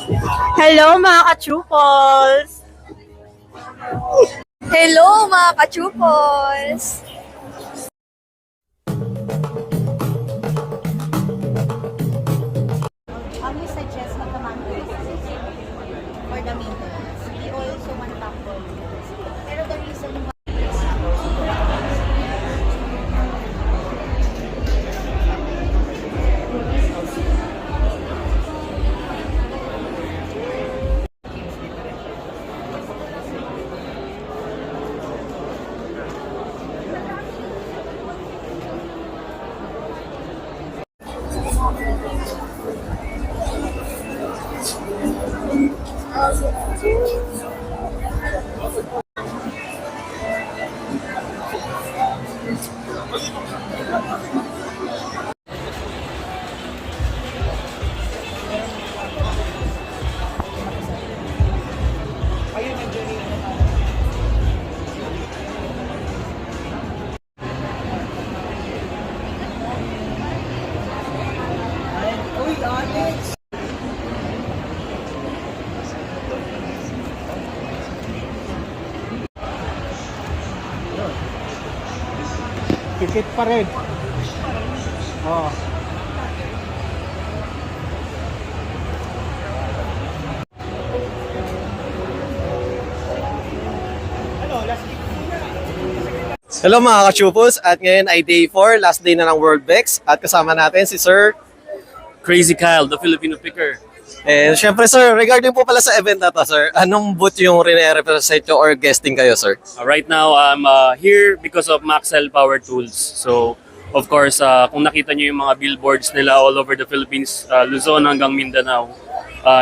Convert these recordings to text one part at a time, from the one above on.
Hello mga ka-Chupals! Hello mga ka-Chupals! We suggest magka-mango for the maintenance. We also want tapon. Pero the reason why Tikit pa rin. Oh. Hello mga ka-Chupos, at ngayon ay day 4, last day na ng World Bex, at kasama natin si Sir. Crazy Kyle, the Filipino picker. And syempre sir, regarding po pala sa event na to sir, anong booth yung re-represent nyo or guesting kayo sir? Right now, I'm here because of Maxell Power Tools. So, of course, kung nakita nyo yung mga billboards nila all over the Philippines, Luzon hanggang Mindanao,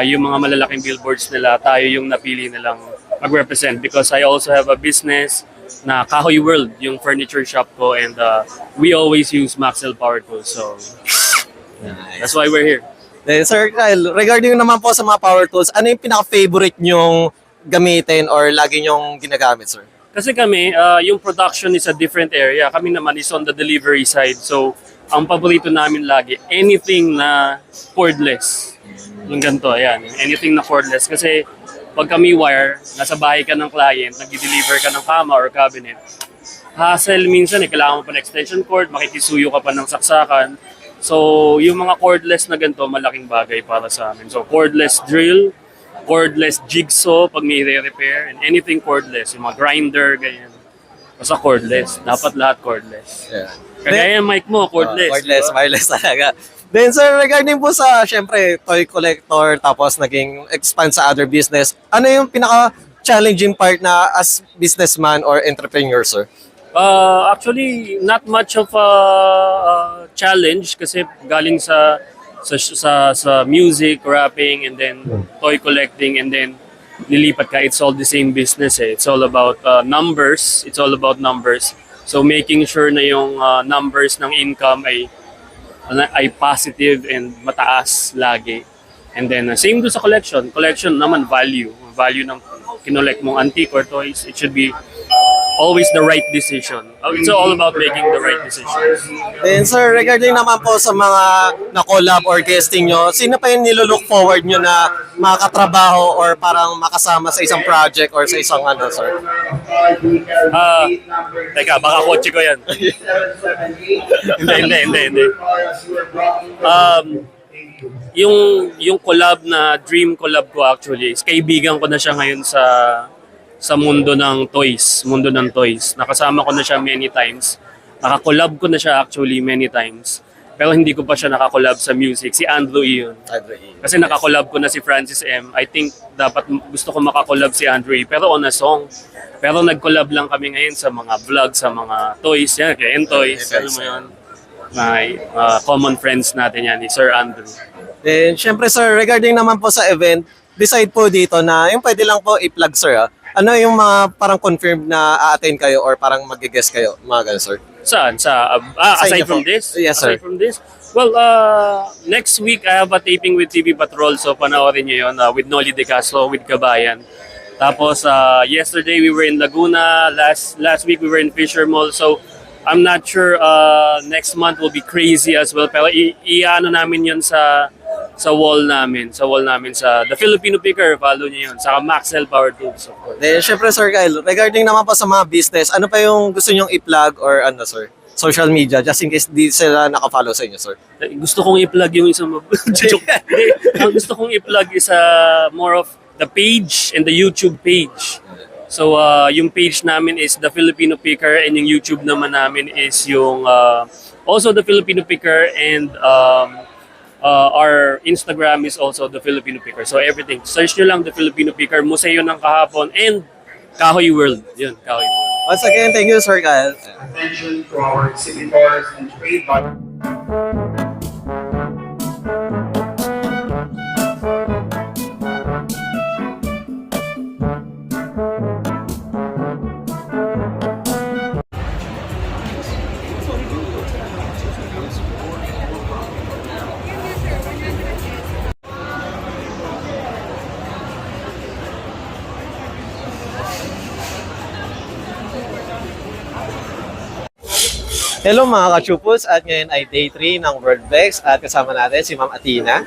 yung mga malalaking billboards nila, tayo yung napili nilang mag-represent because I also have a business na Kahoy World, yung furniture shop ko, and we always use Maxell Power Tools. So, that's why we're here. Then Sir Kyle, regarding naman po sa mga power tools, ano yung pinaka-favorite nyong gamitin or lagi nyong ginagamit sir? Kasi kami, yung production is a different area. Kami naman is on the delivery side. So, ang paborito namin lagi, anything na cordless. Yung ganito, ayan. Anything na cordless. Kasi pag kami wire, nasa bahay ka ng client, nag-deliver ka ng kama or cabinet, hassle minsan, kailangan mo pa ng extension cord, makikisuyo ka pa ng saksakan. So, yung mga cordless na ganito, malaking bagay para sa amin. So, cordless drill, cordless jigsaw pag may re-repair, and anything cordless, yung mga grinder, ganyan. Basta cordless. Dapat lahat cordless. Yeah. Kagaya yung mic mo, cordless. Cordless, diba? wireless talaga. Then sir, regarding po sa, syempre, toy collector, tapos naging expand sa other business, ano yung pinaka-challenging part na as businessman or entrepreneur, sir? Actually, not much of a challenge kasi galing sa music, rapping, and then toy collecting, and then nilipat ka. It's all the same business eh. It's all about numbers. It's all about numbers. So making sure na yung numbers ng income ay positive and mataas lagi. And then same do sa collection. Collection naman value. Value ng kinolect mong antique or toys. It should be always the right decision. It's all about making the right decisions. Then sir, regarding naman po sa mga na-collab or guesting nyo, sino pa yung nilook forward nyo na makatrabaho or parang makasama sa isang project or sa isang ano, sir? Teka, baka kotse ko yan. Hindi. Yung collab na dream collab ko actually, is kaibigan ko na siya ngayon sa mundo ng toys. Nakasama ko na siya many times. Nakakollab ko na siya actually many times. Pero hindi ko pa siya nakakollab sa music. Si Andrew E. yun. Kasi nakakollab ko na si Francis M. I think dapat gusto ko makakollab si Andrew E. Pero on a song. Pero nagkollab lang kami ngayon sa mga vlog, sa mga toys. Yan, kaya Toys. Ano mo yun? May common friends natin yan, ni Sir Andrew. Then syempre sir, regarding naman po sa event, decide po dito na yung pwede lang po i-plug sir ah. Ano yung mga parang confirmed na a-attend kayo or parang mag-guest kayo, mga ganun, sir? Saan? Aside from this? Yes, sir. Aside from this? Well, next week I have a taping with TV Patrol, so panoorin nyo yun with Noli De Castro, with Kabayan. Tapos, yesterday we were in Laguna, last week we were in Fisher Mall, so I'm not sure next month will be crazy as well, pero i-ano namin yun sa sa wall namin sa The Filipino Picker, follow niyo yun. Saka Maxell Power Tools, of course. Then, syempre, Sir Kyle, regarding naman po sa mga business, ano pa yung gusto nyong i-plug or ano, sir? Social media, just in case di sila naka-follow sa inyo, sir. Gusto kong i-plug yung isang joke. Hindi. Ang gusto kong i-plug is more of the page and the YouTube page. So yung page namin is The Filipino Picker and yung YouTube naman namin is yung also The Filipino Picker and our Instagram is also The Filipino Picker. So everything. Search nyo lang The Filipino Picker, Museo ng Kahapon and Kahoy World. Yun, Kahoy World. Once again, thank you, Sir Kyle. Attention to our exhibitors and trade partners. Hello mga ka-chupos, at ngayon ay day 3 ng World Vex at kasama natin si Ma'am Athena.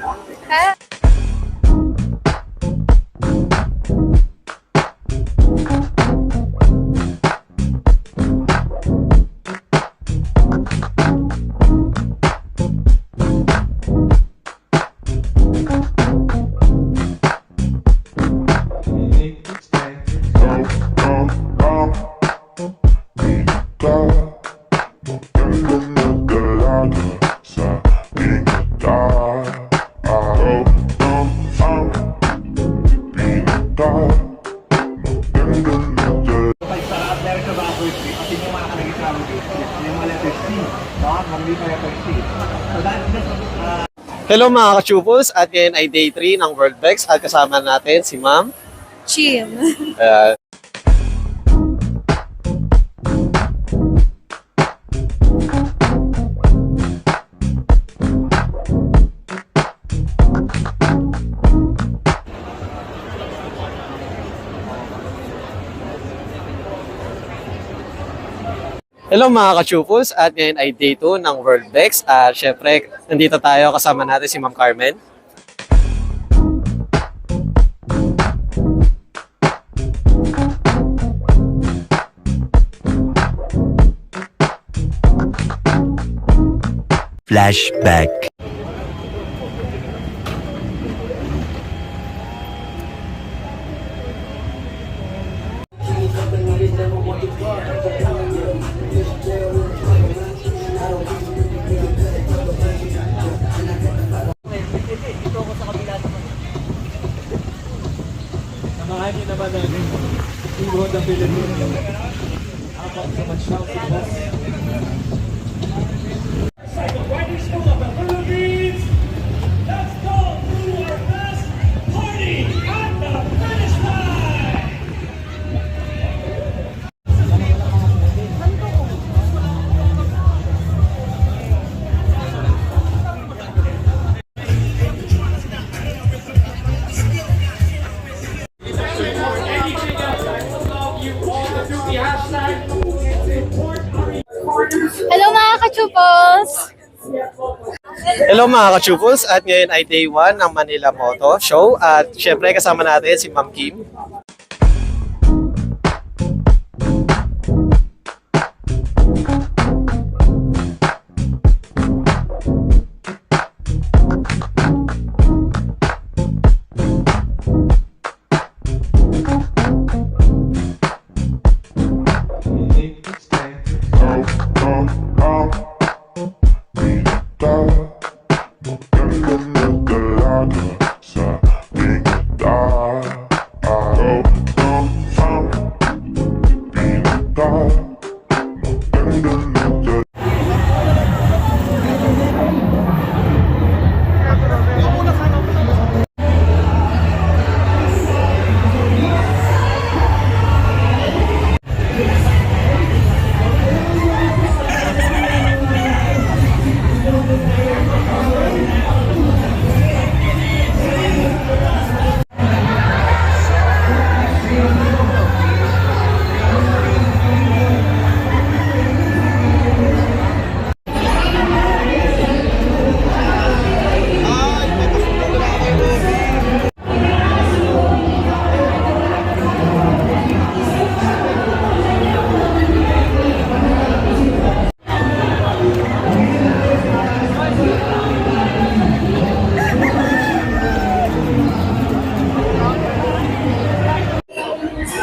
Hello mga ka-chupos, at ngayon ay day 3 ng World Vex at kasama natin si Ma'am Chim. uh, Hello mga ka-chupos, at ngayon ay day 2 ng World Vex at syempre nandito tayo kasama natin si Ma'am Carmen. Flashback. Samahan niyo naman ang Hero ng Pilipinas. Habang sa Manshaw si Boss. Hello mga kachupos! Hello mga ka-chupos, at ngayon ay day 1 ng Manila Moto Show at syempre kasama natin si Ma'am Kim. Oh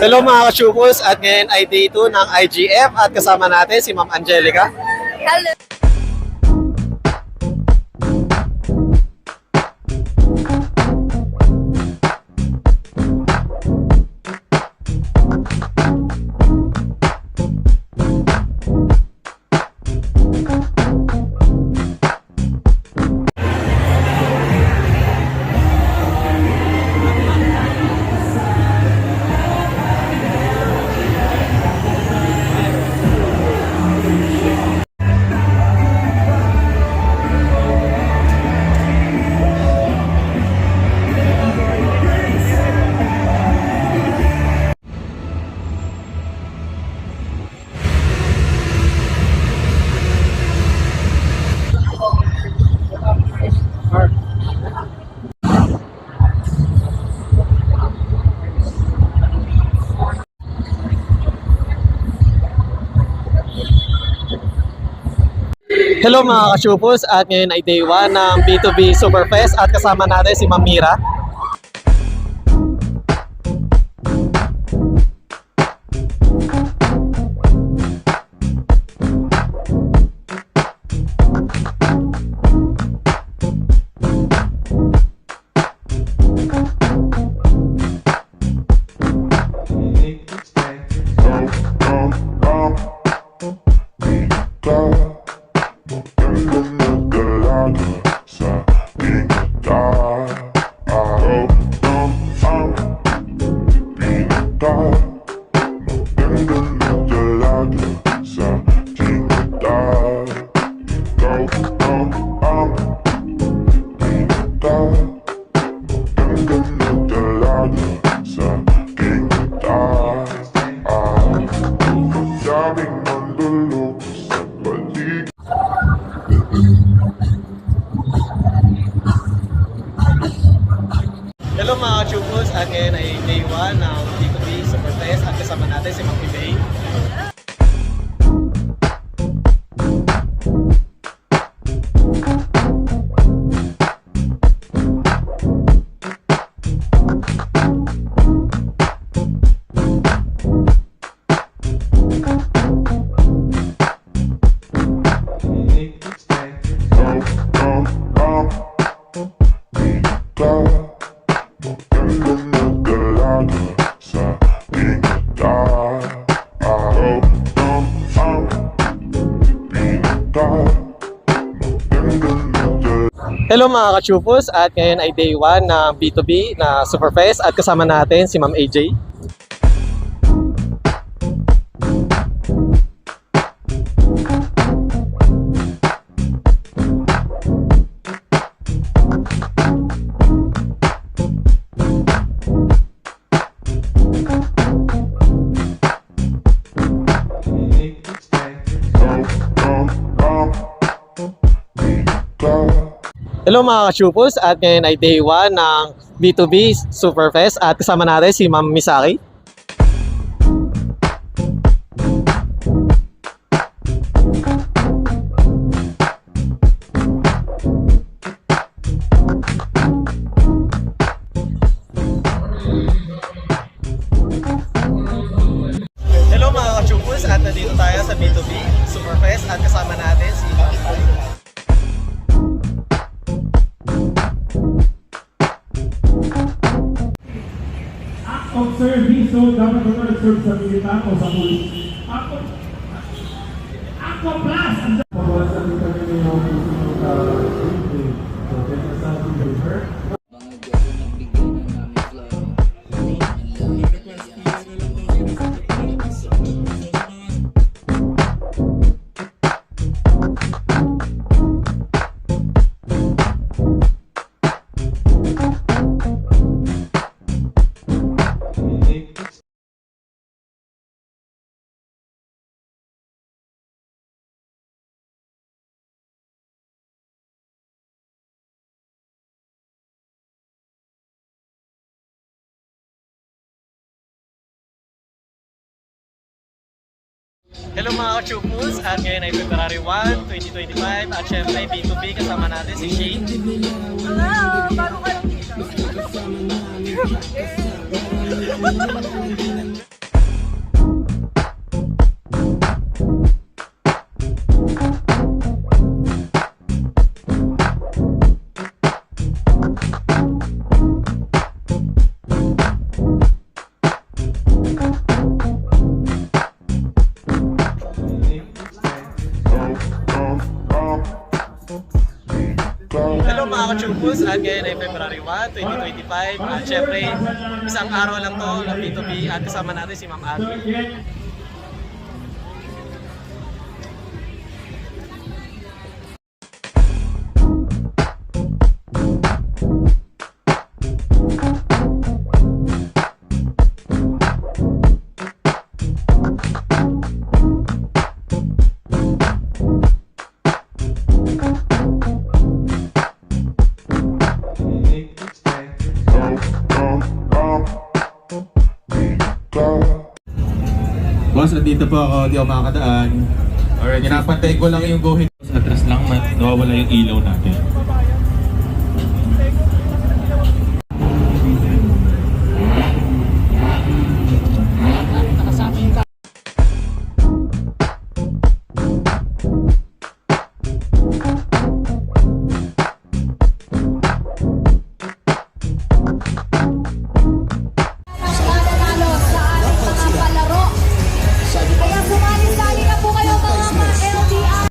Hello mga ka-Chupos at ngayon ay day 2 ng IGF at kasama natin si Ma'am Angelica. Hello. Hello mga ka-Chupos at ngayon ay day 1 ng B2B Superfest at kasama natin si Ma'am Mira. Hello mga ka-Chupos at ngayon ay day 1 ng B2B Superfest at kasama natin si Ma'am Ibay. Hello mga ka-Chupos at ngayon ay day 1 ng B2B na Superfest at kasama natin si Ma'am AJ. Hello mga ka-Chupos at ngayon ay day 1 ng B2B Superfest at kasama natin si Ma'am Misaki. Hello mga ka-Chupos at nandito tayo sa B2B Superfest at kasama natin si Ma'am Of service, so dapat ko na-serve sa militar o sa pulis. Ako plus! Pawasan ko kami ng mga pulis. So, there's a sound to her. Hello mga ka-Chupos at ngayon ay February 1, 2025 at syempre B2B kasama natin si Shane. Hello! Bago ka lang dito. Chupos at ngayon ay February 1, 2025 at syempre isang araw lang to ng B2B at kasama natin si Ma'am Abby. Boss, andito po ako, di ako makakadaan. Alright, pinapantay ko lang yung guhit. Sa atras lang, nawawala yung ilaw natin. Mananalo sa ating mga palaro. Kaya sumali-sali na po kayo mga LDR.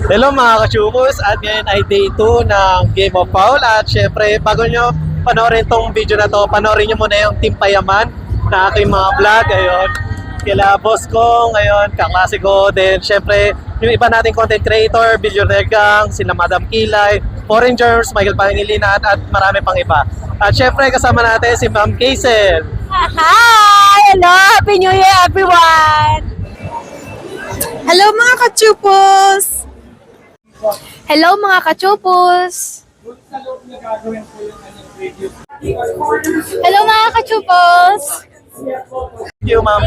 Hello mga ka-Chupos at ngayon ay day 2 ng Game of Foul at syempre bago nyo panoorin tong video na to, panoorin nyo muna yung Team Payaman na aking mga vlog ngayon. Kila boss ko ngayon, kaklase ko, then syempre yung iba nating content creator, Billionaire Gang, sila Madam Kilay, Foreign Germs, Michael Pangilinan at marami pang iba. At syempre kasama natin si Ma'am Kaisel. Hi! Hello! Happy New Year, everyone! Hello mga kachupos! Hello mga kachupos! Hello mga kachupos! Thank you, Ma'am.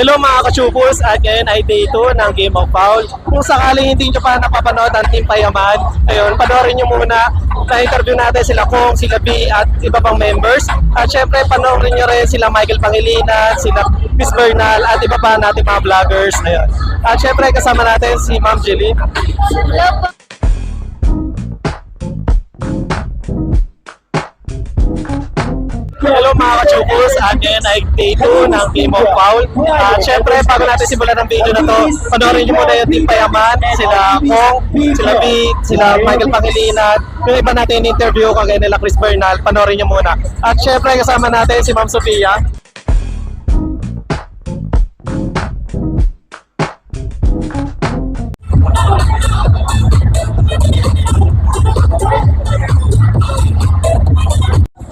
Hello mga ka-Chupos at ngayon ay day 2 ng Game of Foul. Kung sakaling hindi nyo pa napapanood ang Team Payaman, ayun, panoorin nyo muna. Na-interview natin sila Kong, sila B at iba pang members. At syempre panoorin nyo rin sila Michael Pangilinan, sila Miss Bernal at iba pa natin mga vloggers. Ayun. At syempre kasama natin si Ma'am Jelly. Hello po! Hello mga ka-Chupos at ngayon ay day 2 ng Game of Foul. At syempre bago natin simulan ang video na to, panoorin nyo muna yung Team Payaman, sila Kong, sila B, sila Michael Pangilinan, yung iba natin interview kagaya nila Chris Bernal, panoorin nyo muna. At syempre kasama natin si Ma'am Sofia.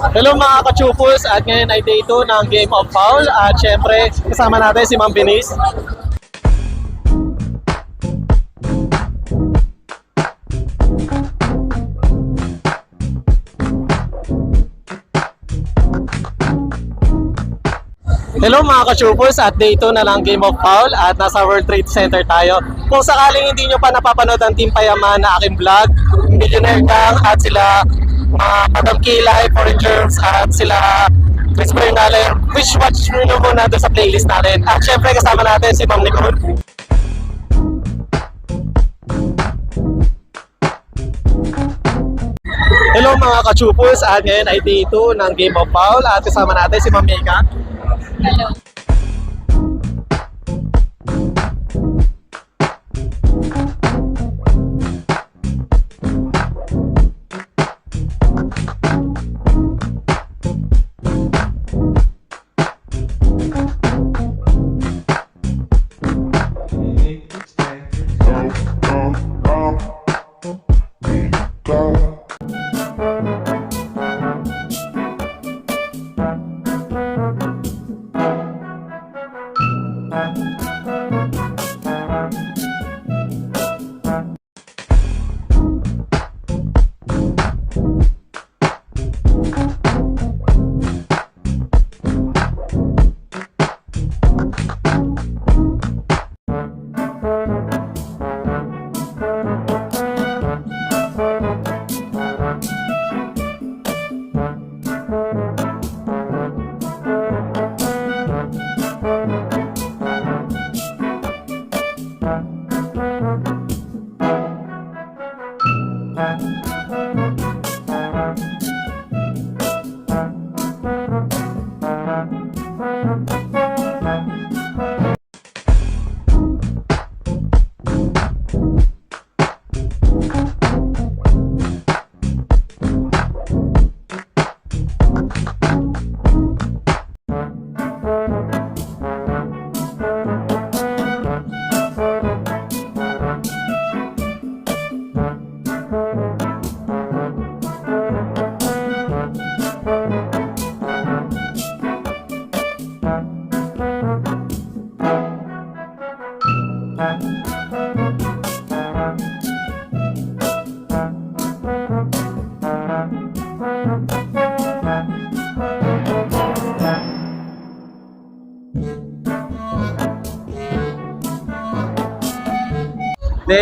Hello mga ka-Chupos at ngayon ay day 2 ng Game of Foul at syempre kasama natin si Ma'am Venice. Hello mga ka-Chupos at day 2 na lang Game of Foul at nasa World Trade Center tayo. Kung sakaling hindi nyo pa napapanood ang Team Payaman na aking vlog, Billionaire Gang at sila Madam Kilay, Foreign Germs at sila Chris Bernal, wish watch nyo muna doon sa playlist natin. At syempre kasama natin si Ma'am Nicole. Hello mga ka-Chupos at ngayon ay day 2 ng Game of Foul at kasama natin si Ma'am Mika. Hello!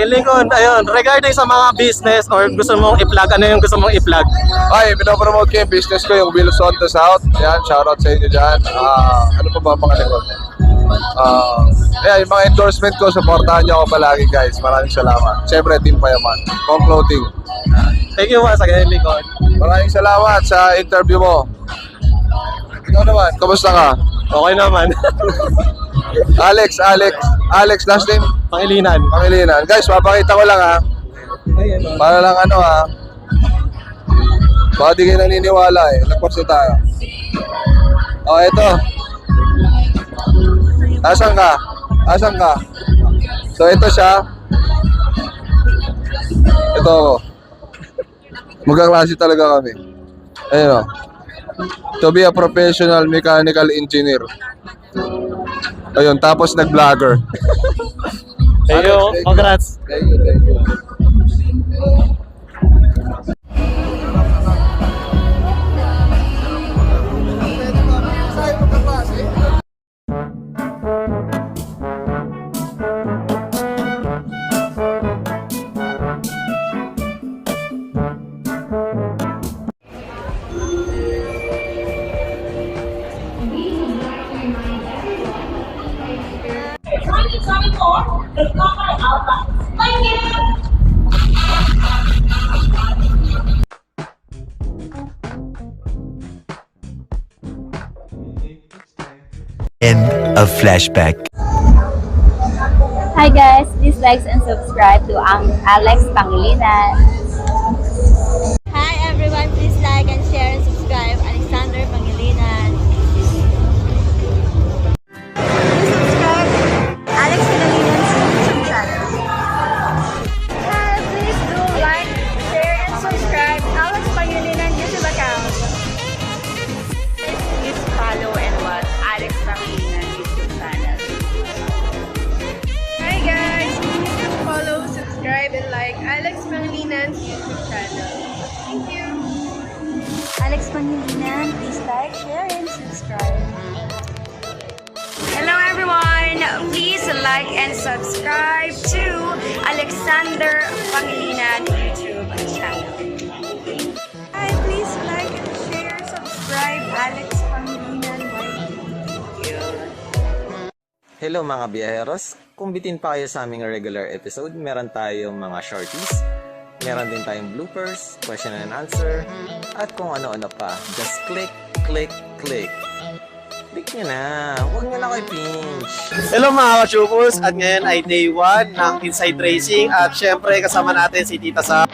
Lincoln, ayun, regarding sa mga business or gusto mong i-plug, ano yung gusto mong i-plug? Ay, pinopromote ko yung business ko, yung Wilson to South. Yan, shoutout sa inyo dyan. Ano pa ba mga likod? Yung mga endorsement ko, supportahan nyo ako palagi guys. Maraming salamat. Siyempre, Team Payaman. Kong Clothing. Thank you once again, Lincoln. Maraming salamat sa interview mo. Ikaw naman, kamusta ka? Okay naman. Alex, last name? Pangilinan. Pangilinan. Guys, mapakita ko lang ha. Para lang ano ha. Baka di kayo naniniwala eh. Nagpapsa tayo. Oh, ito. Asan ka? So, ito siya. Ito ako. Magkaklase talaga kami. Ayun o. To be a professional mechanical engineer. Ayun, tapos nag-vlogger. Thank you. Congrats. Thank you. End of flashback. Hi guys, please like and subscribe to Alex Pangilinan. Hi everyone, please like and share and subscribe. Alexander Pangilinan. Subscribe Alex Pangilinan's YouTube channel. Please do like, share, and subscribe Alex Pangilinan YouTube account. Please follow and watch Alex Pangilinan YouTube channel. Hi guys! Please follow, subscribe, and like Alex Pangilinan's YouTube channel. Thank you! Alex Pangilinan, please like, share, and subscribe. Hello everyone! Please like and subscribe to Alexander Pangilinan YouTube channel. Hi, please like and share, subscribe Alex Pangilinan YouTube. Hello mga biyaheros! Kung bitin pa kayo sa aming regular episode, meron tayong mga shorties, meron din tayong bloopers, question and answer, at kung ano-ano pa. Just click, click, click. Click nyo na. Huwag nyo na kayo pinch. Hello mga ka-Chupos, at ngayon ay day 1 ng Inside Racing at syempre kasama natin si Tita Sa.